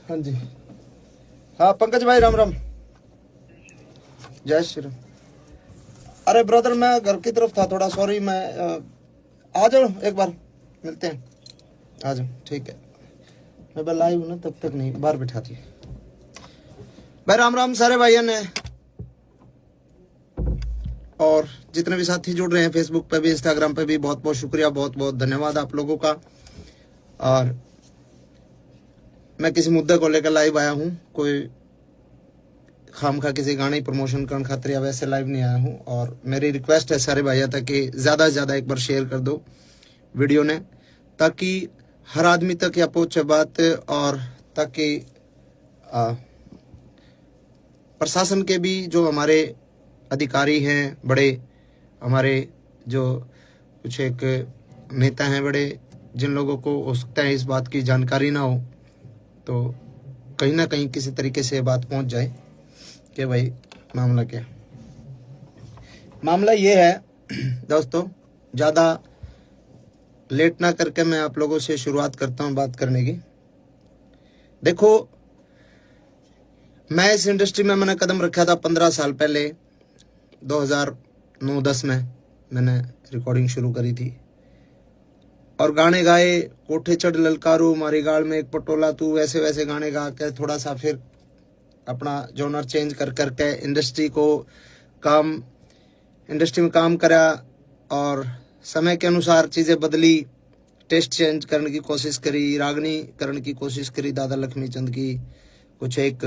हाँ जी। हाँ पंकज भाई, राम राम। जय श्री राम। अरे ब्रदर, मैं घर की तरफ था थोड़ा, सॉरी। मैं आ जाओ एक बार, मिलते हैं। आ जाओ, ठीक है। मैं लाइव हूँ ना, तब तक नहीं, बाहर बिठा दी। भाई राम राम सारे भाइयों ने, और जितने भी साथी जुड़ रहे हैं फेसबुक पे भी, इंस्टाग्राम पे भी, बहुत बहुत शुक्रिया, बहुत बहुत धन्यवाद आप लोगों का। और मैं किसी मुद्दे को लेकर लाइव आया हूँ, कोई खामखा किसी गाने की प्रमोशन करने खातिर या वैसे लाइव नहीं आया हूँ। और मेरी रिक्वेस्ट है सारे भाइयों तक कि ज़्यादा से ज़्यादा एक बार शेयर कर दो वीडियो ने, ताकि हर आदमी तक यह पहुँचे बात, और ताकि प्रशासन के भी जो हमारे अधिकारी हैं, बड़े हमारे जो कुछ एक नेता हैं बड़े, जिन लोगों को हो सकता है इस बात की जानकारी ना हो, तो कहीं ना कहीं किसी तरीके से बात पहुंच जाए कि भाई मामला क्या। मामला ये है दोस्तों, ज़्यादा लेट ना करके मैं आप लोगों से शुरुआत करता हूं बात करने की। देखो, मैं इस इंडस्ट्री में मैंने कदम रखा था 15 साल पहले, 2009-10 में मैंने रिकॉर्डिंग शुरू करी थी, और गाने गाए, कोठे चढ़ ललकारू मारी गाल में एक पटोला तू, वैसे वैसे गाने गा के थोड़ा सा फिर अपना जॉनर चेंज कर करके इंडस्ट्री में काम करा, और समय के अनुसार चीज़ें बदली, टेस्ट चेंज करने की कोशिश करी, रागनी करने की कोशिश करी दादा लक्ष्मी चंद की, कुछ एक,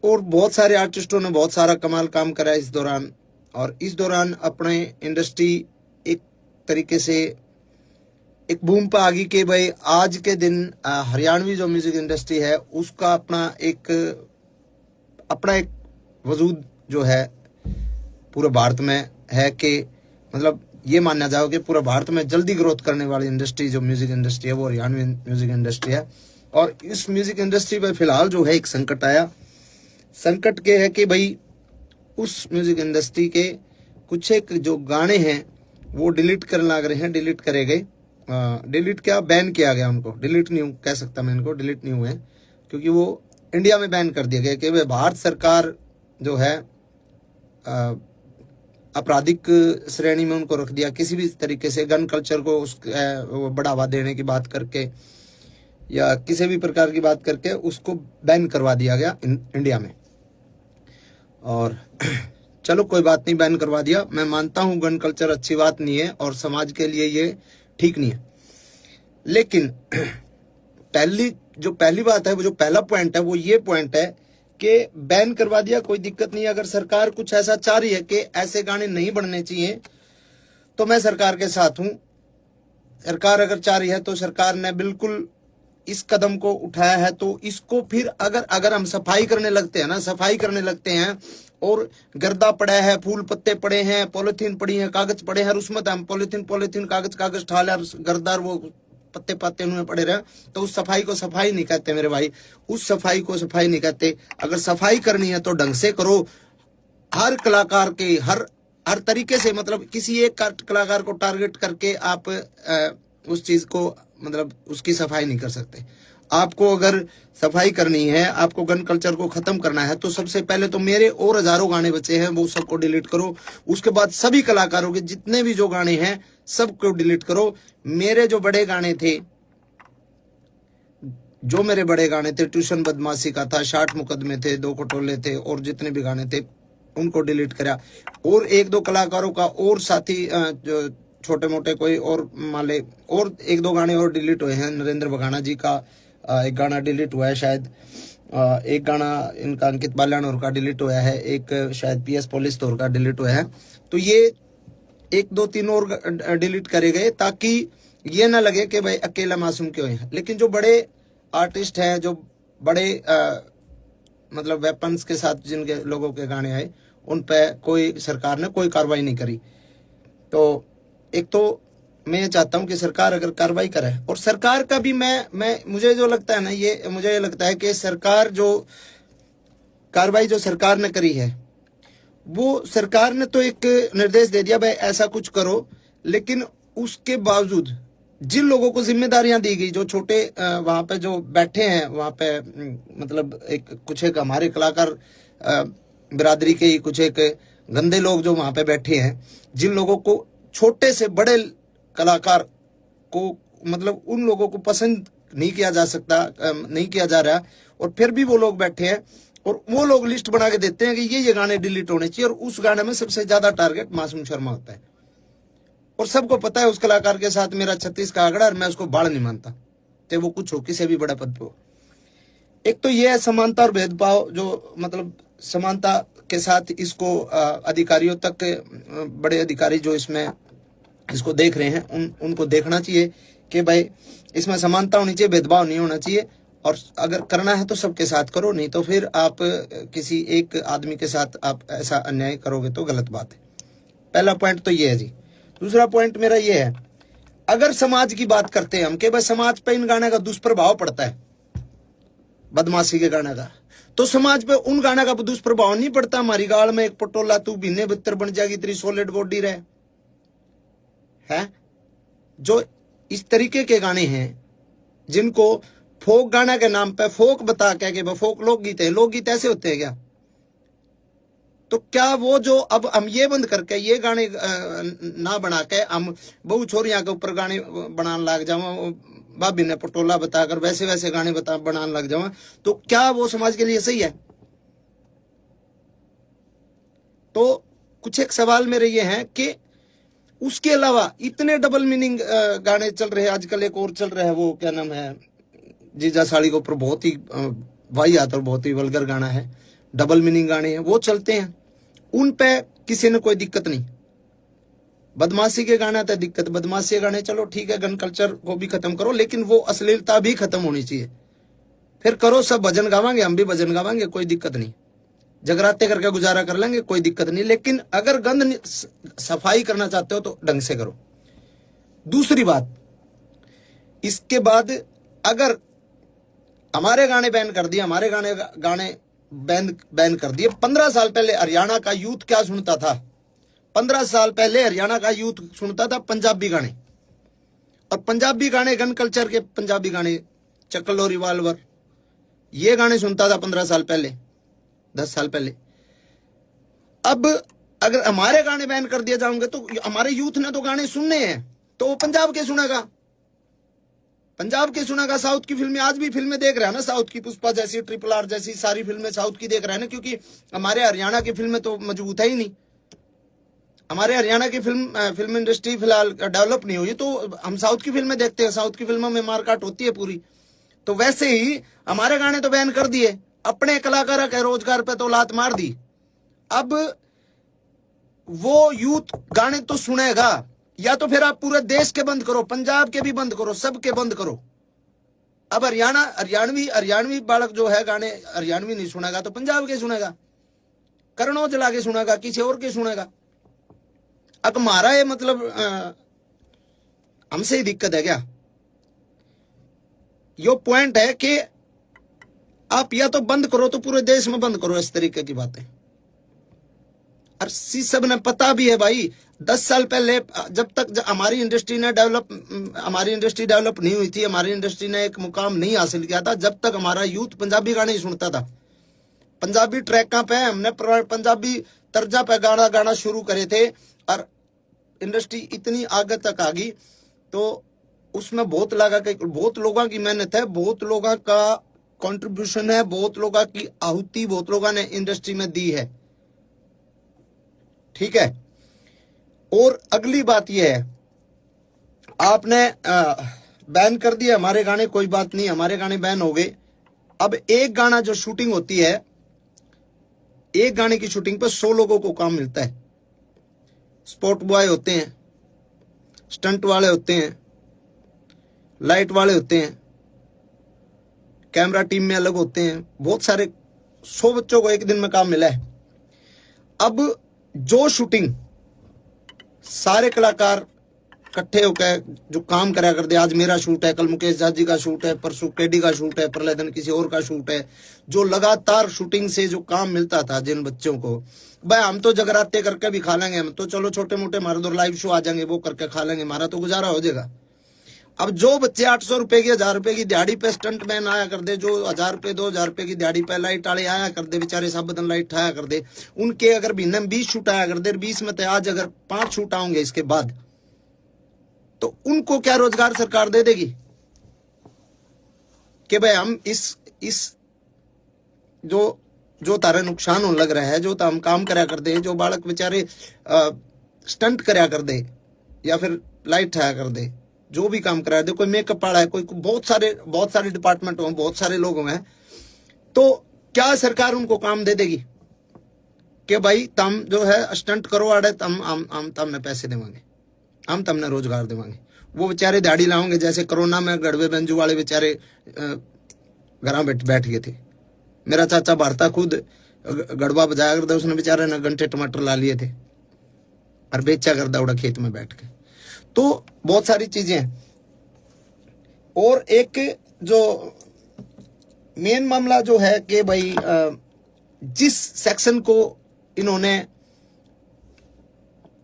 और बहुत सारे आर्टिस्टों ने बहुत सारा कमाल काम करा इस दौरान। और इस दौरान अपने इंडस्ट्री एक तरीके से एक बूम पे आ गई कि भाई आज के दिन हरियाणवी जो म्यूजिक इंडस्ट्री है उसका अपना एक वजूद जो है पूरे भारत में है, कि मतलब ये मानना जाओ कि पूरे भारत में जल्दी ग्रोथ करने वाली इंडस्ट्री जो म्यूजिक इंडस्ट्री है वो हरियाणवी म्यूजिक इंडस्ट्री है। और इस म्यूजिक इंडस्ट्री पर फिलहाल जो है एक संकट आया। संकट के है कि भाई उस म्यूजिक इंडस्ट्री के कुछ एक जो गाने हैं वो डिलीट करने लग रहे हैं, डिलीट करे गए, डिलीट क्या, बैन किया गया उनको, डिलीट नहीं कह सकता मैं इनको, डिलीट नहीं हुए, क्योंकि वो इंडिया में बैन कर दिया गया कि भाई भारत सरकार जो है आपराधिक श्रेणी में उनको रख दिया, किसी भी तरीके से गन कल्चर को बढ़ावा देने की बात करके या किसी भी प्रकार की बात करके उसको बैन करवा दिया गया इंडिया में। और चलो कोई बात नहीं, बैन करवा दिया, मैं मानता हूं गन कल्चर अच्छी बात नहीं है और समाज के लिए ये ठीक नहीं है। लेकिन पहली बात है, वो जो पहला पॉइंट है वो ये पॉइंट है कि बैन करवा दिया, कोई दिक्कत नहीं है। अगर सरकार कुछ ऐसा चाह रही है कि ऐसे गाने नहीं बनने चाहिए तो मैं सरकार के साथ हूं। सरकार अगर चाह रही है तो सरकार ने बिल्कुल इस कदम को उठाया है, तो इसको फिर अगर हम सफाई करने लगते हैं और गर्दा पड़ा है, फूल पत्ते पड़े हैं, पॉलिथीन पड़ी है, कागज पड़े हैं, और उसमें हम पॉलिथीन कागज ठाल गर्दार वो पत्ते पत्ते उनमें पड़े रहे, तो उस सफाई को सफाई नहीं कहते मेरे भाई, उस सफाई को सफाई नहीं कहते। अगर सफाई करनी है तो ढंग से करो, हर कलाकार के हर तरीके से, मतलब किसी एक कलाकार को टारगेट करके आप उस चीज को, मतलब उसकी सफाई नहीं कर सकते। आपको अगर सफाई करनी है, आपको गन कल्चर को खत्म करना है, तो सबसे पहले तो मेरे और हजारों गाने बचे हैं वो सबको डिलीट करो। उसके बाद सभी कलाकारों के जितने भी जो गाने हैं सबको डिलीट करो। मेरे जो बड़े गाने थे, ट्यूशन बदमाशी का था, 60 मुकदमे थे, 2 खटोले थे, और जितने भी गाने थे उनको डिलीट करा। और 1-2 कलाकारों का और साथी जो छोटे मोटे कोई और माले, और 1-2 गाने और डिलीट हुए हैं। नरेंद्र बघाना जी का एक गाना डिलीट हुआ है शायद, एक गाना इनका अंकित बाल्यानोर का डिलीट हुआ है, एक शायद PS पुलिस तौर का डिलीट हुआ है। तो ये 1-2-3 और डिलीट करे गए ताकि ये ना लगे कि भाई अकेला मासूम क्यों है। लेकिन जो बड़े आर्टिस्ट हैं, जो बड़े मतलब वेपन्स के साथ जिनके लोगों के गाने आए, उन पे कोई सरकार ने कोई कार्रवाई नहीं करी। तो एक तो मैं चाहता हूं कि सरकार अगर कार्रवाई करे, और सरकार का भी मुझे जो लगता है ना, मुझे ये लगता है कि सरकार जो कार्रवाई जो सरकार ने करी है, वो सरकार ने तो एक निर्देश दे दिया भाई ऐसा कुछ करो, लेकिन उसके बावजूद जिन लोगों को जिम्मेदारियां दी गई, जो छोटे वहां पे जो बैठे हैं वहां पे, मतलब कुछ एक हमारे कलाकार बिरादरी के ही कुछ एक गंदे लोग जो वहां पे बैठे हैं, जिन लोगों को, छोटे से बड़े कलाकार को, मतलब उन लोगों को पसंद नहीं किया जा सकता, नहीं किया जा रहा, और फिर भी वो लोग बैठे हैं और वो लोग लिस्ट बना के देते हैं कि ये गाने डिलीट होने चाहिए, और उस गाने में सबसे ज्यादा टारगेट मासूम शर्मा होता है। और सबको पता है उस कलाकार के साथ मेरा 36 का आंकड़ा, और मैं उसको बाढ़ नहीं मानता, चाहे वो कुछ हो, किसी भी बड़े पद पे हो। एक तो ये है समानता और भेदभाव, जो मतलब समानता के साथ इसको अधिकारियों तक, बड़े अधिकारी जो इसमें इसको देख रहे हैं उनको देखना चाहिए कि भाई इसमें समानता होनी चाहिए, भेदभाव नहीं होना चाहिए, और अगर करना है तो सबके साथ करो, नहीं तो फिर आप किसी एक आदमी के साथ आप ऐसा अन्याय करोगे तो गलत बात है। पहला पॉइंट तो ये है जी। दूसरा पॉइंट मेरा ये है, अगर समाज की बात करते हैं हम कि भाई समाज पे इन गाने का दुष्प्रभाव पड़ता है, बदमाशी के गाने का, तो समाज पे उन गाने का दुष्प्रभाव नहीं पड़ता। हमारी गाल में एक पटोला तू बीने बितर बन जाएगी, तेरी सॉलिड बॉडी रहे है। जो इस तरीके के गाने हैं जिनको फोक गाना के नाम पे फोक बता के फोक लोकगीत है, लोकगीत ऐसे होते हैं क्या? तो क्या वो जो अब हम ये बंद करके ये गाने ना बना के हम बहु छोरियां के ऊपर गाने बनाने लग जाओ, भाभी ने पटोला बताकर वैसे वैसे गाने बनाने लग जाओ, तो क्या वो समाज के लिए सही है? तो कुछ एक सवाल मेरे ये हैं कि उसके अलावा इतने डबल मीनिंग गाने चल रहे हैं आजकल। एक और चल रहा है, वो क्या नाम है, जीजा साड़ी के ऊपर बहुत ही वाहियात और बहुत ही वल्गर गाना है, डबल मीनिंग गाने हैं, वो चलते हैं, उन पे किसी ने कोई दिक्कत नहीं। बदमाशी के गाना तो दिक्कत, बदमाशी के गाने चलो ठीक है, गन कल्चर को भी खत्म करो, लेकिन वो अश्लीलता भी खत्म होनी चाहिए। फिर करो, सब भजन गावांगे, हम भी भजन गावांगे, कोई दिक्कत नहीं, जगराते करके गुजारा कर लेंगे, कोई दिक्कत नहीं, लेकिन अगर गंद सफाई करना चाहते हो तो ढंग से करो। दूसरी बात, इसके बाद अगर हमारे गाने बैन कर दिए, हमारे गाने बैन कर दिए, 15 साल पहले हरियाणा का यूथ क्या सुनता था? 15 साल पहले हरियाणा का यूथ सुनता था पंजाबी गाने, और पंजाबी गाने, गन कल्चर के पंजाबी गाने, चकलो रिवाल्वर, ये गाने सुनता था 15 साल पहले, 10 साल पहले। अब अगर हमारे गाने बैन कर दिए जाएंगे तो हमारे यूथ ने तो गाने सुनने हैं, तो वो पंजाब के सुनेगा, पंजाब के सुनेगा। साउथ की फिल्में, आज भी फिल्में देख रहे हैं ना, साउथ की पुष्पा जैसी, ट्रिपल आर जैसी सारी फिल्में साउथ की देख रहे हैं ना, क्योंकि हमारे हरियाणा की फिल्में तो मजबूत है ही नहीं। हमारे हरियाणा की फिल्म इंडस्ट्री फिलहाल डेवलप नहीं हुई, तो हम साउथ की फिल्में देखते हैं, साउथ की फिल्मों में मारकाट होती है पूरी। तो वैसे ही हमारे गाने तो बैन कर दिए, अपने कलाकारों के रोजगार पे तो लात मार दी। अब वो यूथ गाने तो सुनेगा, या तो फिर आप पूरे देश के बंद करो, पंजाब के भी बंद करो, सबके बंद करो। अब हरियाणवी बालक जो है गाने हरियाणवी नहीं सुनेगा तो पंजाब के सुनेगा, करण औजला के सुनेगा, किसी और के सुनेगा। अब हमारा ये मतलब हमसे ही दिक्कत है क्या? यो पॉइंट है कि आप या तो बंद करो तो पूरे देश में बंद करो, इस तरीके की बातें। और सब ने पता भी है भाई, 10 साल पहले जब तक हमारी इंडस्ट्री डेवलप नहीं हुई थी, हमारी इंडस्ट्री ने एक मुकाम नहीं हासिल किया था, जब तक हमारा यूथ पंजाबी गाने ही सुनता था। पंजाबी ट्रैकों पे हमने पंजाबी तर्जा पे गाना शुरू करे थे, और इंडस्ट्री इतनी आगे तक आ गई, तो उसमें बहुत लोगों की मेहनत है, बहुत लोगों का कंट्रीब्यूशन है, बहुत लोगों की आहुति बहुत लोगों ने इंडस्ट्री में दी है, ठीक है। और अगली बात यह है, आपने बैन कर दिया हमारे गाने, कोई बात नहीं, हमारे गाने बैन हो गए। अब एक गाना जो शूटिंग होती है, एक गाने की शूटिंग पर 100 लोगों को काम मिलता है। स्पॉट बॉय होते हैं, स्टंट वाले होते हैं, लाइट वाले होते हैं, कैमरा टीम में अलग होते हैं, बहुत सारे 100 बच्चों को एक दिन में काम मिला है। अब जो शूटिंग सारे कलाकार इकट्ठे होकर जो काम करा करते, आज मेरा शूट है, कल मुकेश जाजी का शूट है, परसों केडी का शूट है, परले दिन किसी और का शूट है, जो लगातार शूटिंग से जो काम मिलता था जिन बच्चों को, भाई हम तो जगराते करके भी खा लेंगे, हम तो चलो छोटे मोटे हमारे दो लाइव शो आ जाएंगे, वो करके खा लेंगे, हमारा तो गुजारा हो जाएगा। अब जो बच्चे 800 रुपए की 1000 रुपए की दिहाड़ी पे स्टंट मैन आया कर दे, जो 1000 रुपए 2000 रुपए की दिहाड़ी पे लाइट वाले आया कर दे, बेचारे सब बदन लाइट आया कर दे, उनके अगर महीने में 20 शूट आया कर दे, 20 में तो आज अगर 5 शूट आएंगे इसके बाद, तो उनको क्या रोजगार सरकार दे देगी कि भाई हम इस जो तारे नुकसान होने लग रहा है, जो हम काम करया कर दे, जो बालक बेचारे स्टंट करया कर दे या फिर लाइट आया कर दे, जो भी काम करा दे, कोई मेकअप वाला है, कोई बहुत सारे डिपार्टमेंट हो, बहुत सारे लोग हैं, तो क्या सरकार उनको काम दे देगी कि भाई तुम जो है स्टंट करो आड़े, हम तमने पैसे देवांगे, हम तमने रोजगार देवांगे। वो बेचारे दिहाड़ी लाओगे, जैसे कोरोना में गड़वे बंजू वाले बेचारे घर बैठ गए थे। मेरा चाचा भारता खुद गड़वा बजाया करता, उसने बेचारे ने घंटे टमाटर ला लिए थे और बेचा कर दौड़ा खेत में बैठ के। तो बहुत सारी चीजें हैं। और एक जो मेन मामला जो है कि भाई जिस सेक्शन को इन्होंने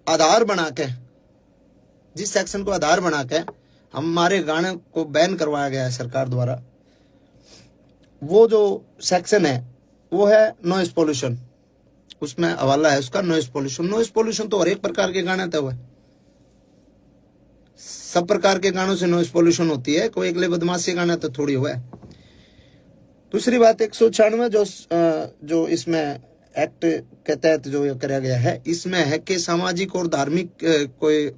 आधार बना के, जिस सेक्शन को आधार बना के हमारे गाने को बैन करवाया गया है सरकार द्वारा, वो जो सेक्शन है वो है नॉइस पोल्यूशन। उसमें हवाला है उसका नॉइस पोल्यूशन। नॉइस पोल्यूशन तो हर एक प्रकार के गाने तो है, सब प्रकार के गानों से नॉइस पोल्यूशन होती है, कोई अगले बदमाशी गाना तो थोड़ी हुआ है। दूसरी बात 196 जो इसमें एक्ट के तहत जो कराया गया है, इसमें है कि सामाजिक और धार्मिक कोई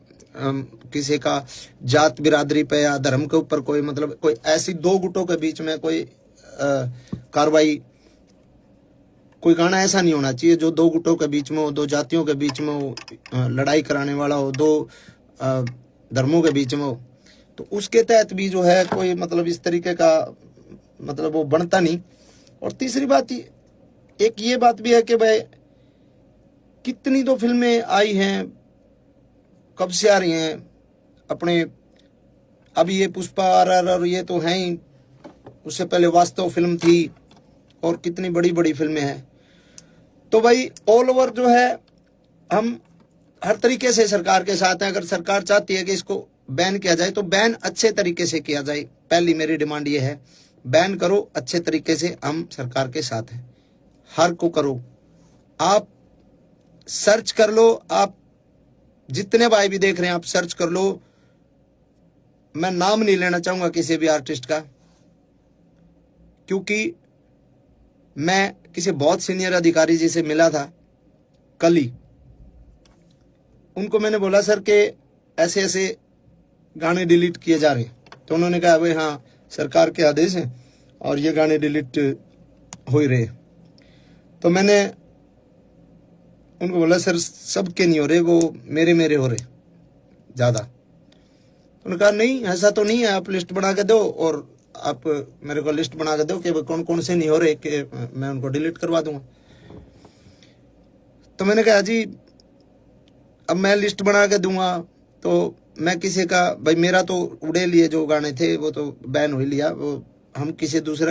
किसी का जात बिरादरी पे या धर्म के ऊपर कोई मतलब कोई ऐसी दो गुटों के बीच में कोई कार्रवाई, कोई गाना ऐसा नहीं होना चाहिए जो दो गुटों के बीच में हो, दो जातियों के बीच में हो, लड़ाई कराने वाला हो, दो धर्मों के बीच में हो। तो उसके तहत भी जो है कोई मतलब इस तरीके का मतलब वो बनता नहीं। और तीसरी बात एक ये बात भी है कि भाई कितनी तो फिल्में आई हैं, कब से आ रही हैं अपने, अभी ये पुष्पा RRR ये तो है ही, उससे पहले वास्तव फिल्म थी और कितनी बड़ी बड़ी फिल्में हैं। तो भाई ऑल ओवर जो है हम हर तरीके से सरकार के साथ हैं। अगर सरकार चाहती है कि इसको बैन किया जाए तो बैन अच्छे तरीके से किया जाए। पहली मेरी डिमांड ये है, बैन करो अच्छे तरीके से, हम सरकार के साथ हैं। हर को करो, आप सर्च कर लो, आप जितने भाई भी देख रहे हैं आप सर्च कर लो। मैं नाम नहीं लेना चाहूंगा किसी भी आर्टिस्ट का, क्योंकि मैं किसी बहुत सीनियर अधिकारी जी से मिला था कल ही। उनको मैंने बोला सर कि ऐसे ऐसे गाने डिलीट किए जा रहे हैं, तो उन्होंने कहा भाई हाँ सरकार के आदेश हैं और ये गाने डिलीट हो ही रहे। तो मैंने उनको बोला सर सबके नहीं हो रहे, वो मेरे हो रहे ज्यादा। उन्होंने कहा नहीं ऐसा तो नहीं है, आप लिस्ट बना के दो और आप मेरे को लिस्ट बना के दो कि कौन कौन से नहीं हो रहे, कि मैं उनको डिलीट करवा दूंगा। तो मैंने कहा जी अब मैं लिस्ट बना के दूंगा तो मैं किसी का भाई, मेरा तो उड़े लिए जो गाने थे वो तो बैन हो ही लिया, वो हम किसी दूसरे